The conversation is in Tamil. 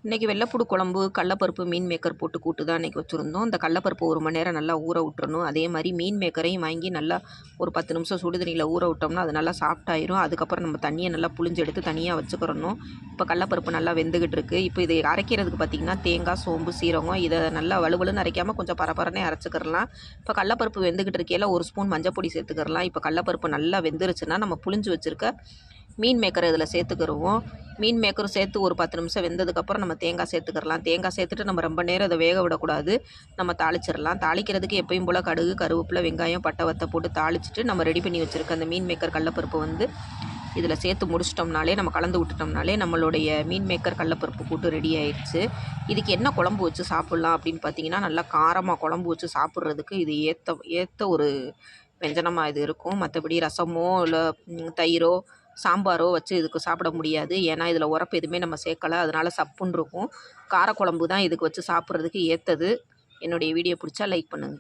இன்றைக்கி வெள்ளைப்பூடு குழம்பு, கடலப்பருப்பு, மீன் மேக்கர் போட்டு கூட்டு தான் இன்றைக்கி வச்சுருந்தோம். இந்த கடலப்பருப்பு 1 மணி நேரம் நல்லா ஊற விட்டுறணும். அதே மாதிரி மீன் மேக்கரையும் வாங்கி நல்லா ஒரு 10 நிமிஷம் சுடு தண்ணியில் ஊற விட்டோம்னா அது நல்லா சாஃப்டாயிரும். அதுக்கப்புறம் நம்ம தண்ணியை நல்லா புழிஞ்சு எடுத்து தனியாக வச்சுக்கிறணும். இப்போ கடலப்பருப்பு நல்லா வெந்துக்கிட்டு இருக்குது. இப்போ இதை அரைக்கிறதுக்கு பார்த்திங்கன்னா தேங்காய், சோம்பு, சீரகம் இதை நல்லா வலுவலுன்னு அரைக்காமல் கொஞ்சம் பரபரனே அரைச்சிக்கிறலாம். இப்போ கடலப்பருப்பு வெந்துக்கிட்டு இருக்கையில் 1 ஸ்பூன் மஞ்சள் பொடி சேர்த்துக்கிறலாம். இப்போ கடலப்பருப்பு நல்லா வெந்துருச்சுன்னா நம்ம புழிஞ்சு வச்சுருக்க மீன் மேக்கரை இதில் சேர்த்துக்கிடுவோம். மீன் மேக்கரும் சேர்த்து ஒரு 10 நிமிஷம் வெந்ததுக்கப்புறம் நம்ம தேங்காய் சேர்த்துக்கிறலாம். தேங்காய் சேர்த்துட்டு நம்ம ரொம்ப நேரம் அதை வேக விடக்கூடாது. நம்ம தாளிச்சிடலாம். தாளிக்கிறதுக்கு எப்பயும் போல் கடுகு, கருவேப்பிலை, வெங்காயம், பட்டை, வத்தை போட்டு தாளிச்சிட்டு நம்ம ரெடி பண்ணி வச்சுருக்க அந்த மீன் மேக்கர் கடலப்பருப்பு வந்து இதில் சேர்த்து முடிச்சிட்டோம்னாலே, நம்ம கலந்து விட்டுட்டோம்னாலே நம்மளுடைய மீன் மேக்கர் கடலப்பருப்பு கூட்டு ரெடி ஆயிடுச்சு. இதுக்கு என்ன குழம்பு வச்சு சாப்பிட்லாம் அப்படின்னு பார்த்தீங்கன்னா, நல்லா காரமாக குழம்பு வச்சு சாப்பிட்றதுக்கு இது ஏற்ற ஒரு வெஞ்சனமாக இது இருக்கும். மற்றபடி ரசமோ இல்லை தயிரோ சாம்பாரோ வச்சு இதுக்கு சாப்பிட முடியாது. ஏன்னா இதில் உரப்பு எதுவுமே நம்ம சேர்க்கலை. அதனால் சப்புன்னு இருக்கும். காரக்குழம்பு தான் இதுக்கு வச்சு சாப்பிட்றதுக்கு ஏற்றது. என்னுடைய வீடியோ பிடிச்சா லைக் பண்ணுங்கள்.